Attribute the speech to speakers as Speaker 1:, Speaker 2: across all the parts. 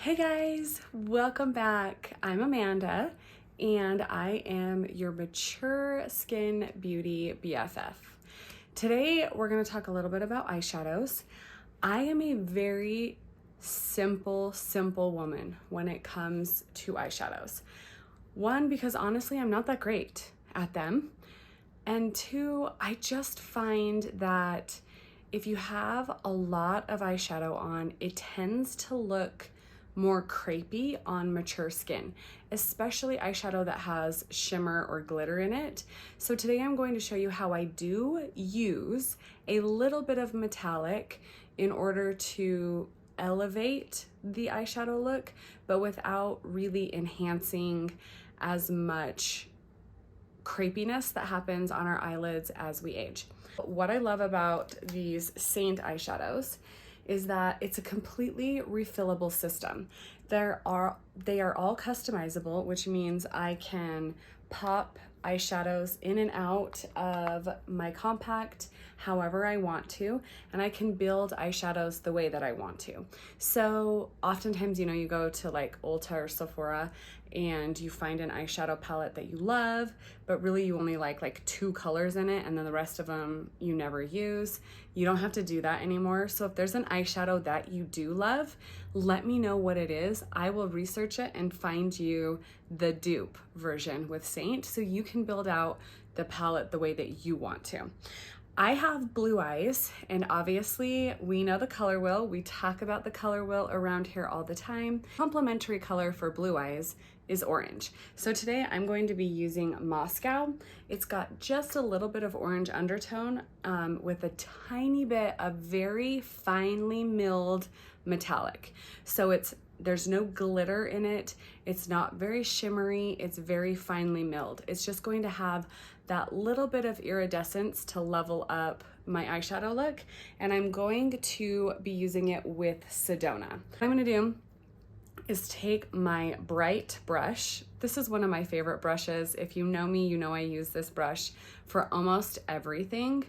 Speaker 1: Hey guys, welcome back. I'm Amanda and I am your mature skin beauty BFF. Today we're going to talk a little bit about eyeshadows. I am a very simple woman when it comes to eyeshadows. One, because honestly I'm not that great at them. And two, I just find that if you have a lot of eyeshadow on, it tends to look more crepey on mature skin, especially eyeshadow that has shimmer or glitter in it. So today I'm going to show you how I do use a little bit of metallic in order to elevate the eyeshadow look, but without really enhancing as much crepiness that happens on our eyelids as we age. What I love about these Saint eyeshadows is that it's a completely refillable system. They are all customizable, which means I can pop eyeshadows in and out of my compact however I want to, and I can build eyeshadows the way that I want to. So oftentimes, you go to like Ulta or Sephora and you find an eyeshadow palette that you love, but really you only like 2 colors in it and then the rest of them you never use. You don't have to do that anymore. So if there's an eyeshadow that you do love, let me know what it is. I will research it and find you the dupe version with Saint so you can build out the palette the way that you want to. I have blue eyes, and obviously we know the color wheel. We talk about the color wheel around here all the time. Complementary color for blue eyes is orange. So today I'm going to be using Moscow. It's got just a little bit of orange undertone with a tiny bit of very finely milled metallic. So there's no glitter in it. It's not very shimmery. It's very finely milled. It's just going to have that little bit of iridescence to level up my eyeshadow look. And I'm going to be using it with Sedona. What I'm gonna do is take my bright brush. This is one of my favorite brushes. If you know me, you know I use this brush for almost everything.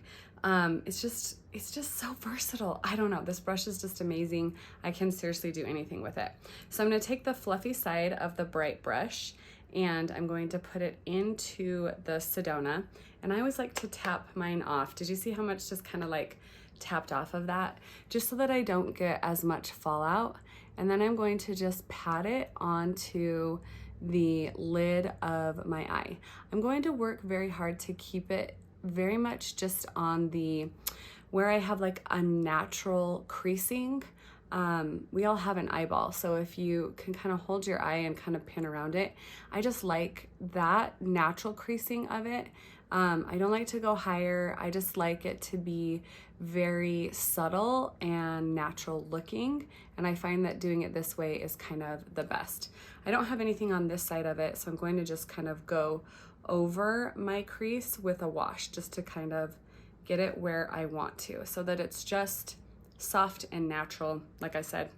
Speaker 1: It's just so versatile. I don't know, this brush is just amazing. I can seriously do anything with it. So I'm gonna take the fluffy side of the bright brush and I'm going to put it into the Sedona. And I always like to tap mine off. Did you see how much just kind of like tapped off of that? Just so that I don't get as much fallout. And then I'm going to just pat it onto the lid of my eye. I'm going to work very hard to keep it very much just on where I have like a natural creasing. We all have an eyeball, so if you can kind of hold your eye and kind of pin around it, I just like that natural creasing of it. I don't like to go higher. I just like it to be very subtle and natural looking, and I find that doing it this way is kind of the best. I don't have anything on this side of it, so I'm going to just kind of go over my crease with a wash just to kind of get it where I want to, so that it's just soft and natural. Like I said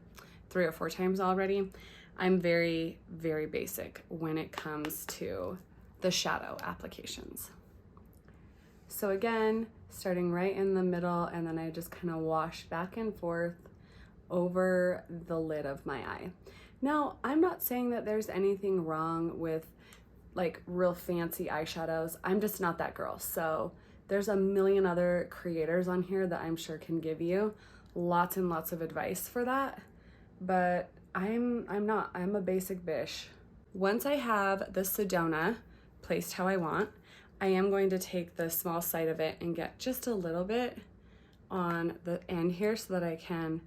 Speaker 1: 3 or 4 times already, I'm very basic when it comes to the shadow applications. So again, starting right in the middle, and then I just kind of wash back and forth over the lid of my eye. Now, I'm not saying that there's anything wrong with like real fancy eyeshadows. I'm just not that girl. So there's a million other creators on here that I'm sure can give you lots and lots of advice for that, but I'm a basic bish. Once I have the Sedona placed how I want, I am going to take the small side of it and get just a little bit on the end here so that I can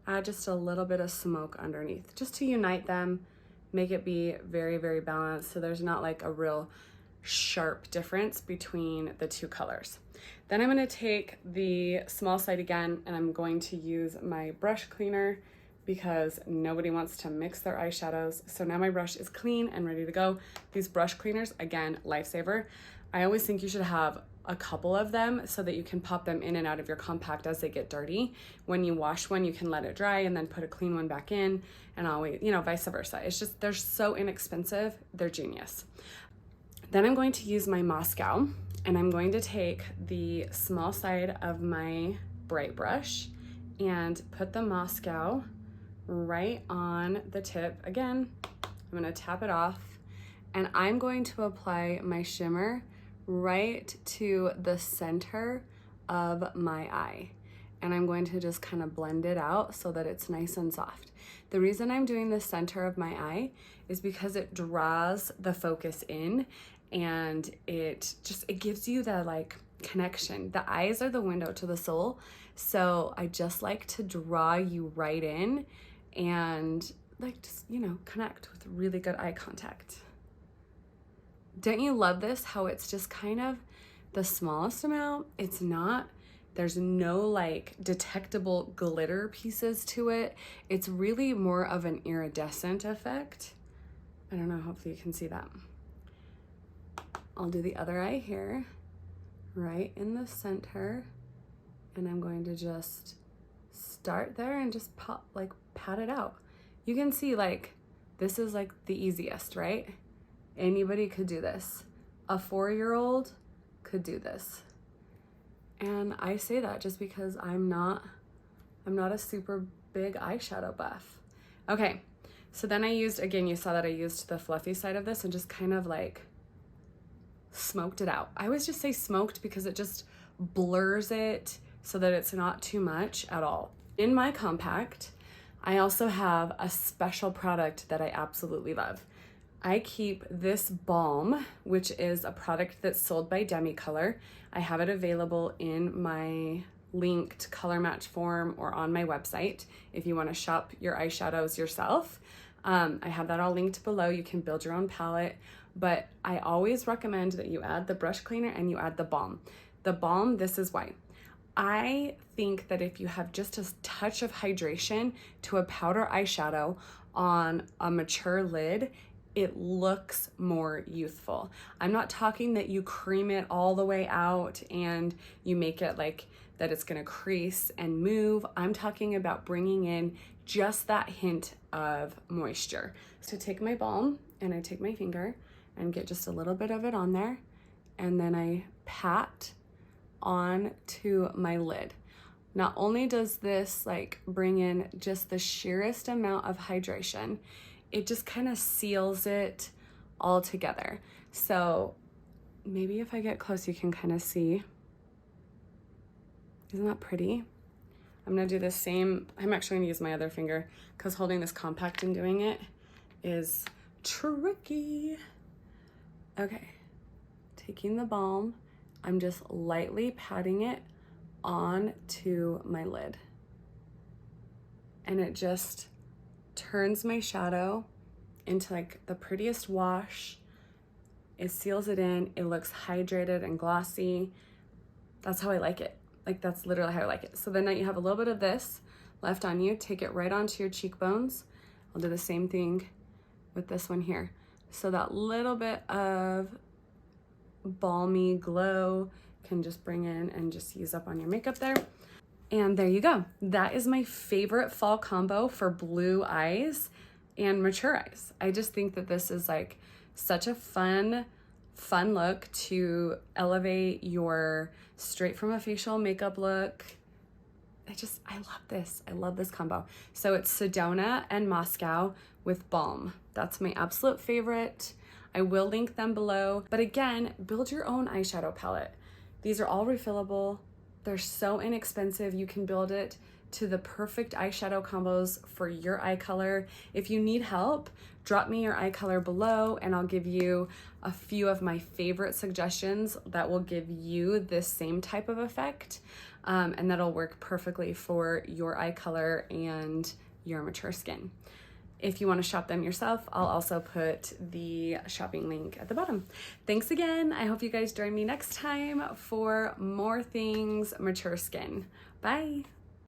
Speaker 1: add just a little bit of smoke underneath, just to unite them, make it be very balanced so there's not like a real sharp difference between the 2 colors. Then I'm going to take the small side again, and I'm going to use my brush cleaner because nobody wants to mix their eyeshadows. So now my brush is clean and ready to go. These brush cleaners, again, lifesaver. I always think you should have a couple of them so that you can pop them in and out of your compact as they get dirty. When you wash one, you can let it dry and then put a clean one back in, and always, vice versa. It's just, they're so inexpensive, they're genius. Then I'm going to use my Moscow, and I'm going to take the small side of my bright brush and put the Moscow right on the tip. Again, I'm gonna tap it off, and I'm going to apply my shimmer right to the center of my eye. And I'm going to just kind of blend it out so that it's nice and soft. The reason I'm doing the center of my eye is because it draws the focus in, and it gives you that like connection. The eyes are the window to the soul. So I just like to draw you right in and like just, you know, connect with really good eye contact. Don't you love this? How it's just kind of the smallest amount. There's no like detectable glitter pieces to it. It's really more of an iridescent effect. I don't know, hopefully you can see that. I'll do the other eye here, right in the center. And I'm going to just start there and just pat it out. You can see like, this is like the easiest, right? Anybody could do this. A 4-year-old could do this. And I say that just because I'm not a super big eyeshadow buff. Okay, so then I used, again, you saw that I used the fluffy side of this and just kind of like smoked it out. I always just say smoked because it just blurs it so that it's not too much at all. In my compact, I also have a special product that I absolutely love. I keep this balm, which is a product that's sold by Demicolor. I have it available in my linked color match form or on my website if you want to shop your eyeshadows yourself. I have that all linked below. You can build your own palette, but I always recommend that you add the brush cleaner and you add the balm. The balm, this is why. I think that if you have just a touch of hydration to a powder eyeshadow on a mature lid, it looks more youthful. I'm not talking that you cream it all the way out and you make it like that it's gonna crease and move. I'm talking about bringing in just that hint of moisture. So take my balm and I take my finger and get just a little bit of it on there, and then I pat on to my lid. Not only does this like bring in just the sheerest amount of hydration, it just kind of seals it all together. So maybe if I get close, you can kind of see. Isn't that pretty? I'm gonna do the same. I'm actually gonna use my other finger because holding this compact and doing it is tricky. Okay, taking the balm, I'm just lightly patting it onto my lid. And it just turns my shadow into like the prettiest wash. It seals it in. It looks hydrated and glossy. That's how I like it. Like that's literally how I like it. So then you have a little bit of this left on you. Take it right onto your cheekbones. I'll do the same thing with this one here. So that little bit of balmy glow can just bring in and just use up on your makeup there. And there you go. That is my favorite fall combo for blue eyes and mature eyes. I just think that this is like such a fun look to elevate your straight from a facial makeup look. I love this. I love this combo. So it's Sedona and Moscow with balm. That's my absolute favorite. I will link them below. But again, build your own eyeshadow palette. These are all refillable. They're so inexpensive. You can build it to the perfect eyeshadow combos for your eye color. If you need help, drop me your eye color below and I'll give you a few of my favorite suggestions that will give you this same type of effect. And that'll work perfectly for your eye color and your mature skin. If you want to shop them yourself, I'll also put the shopping link at the bottom. Thanks again. I hope you guys join me next time for more things mature skin. Bye.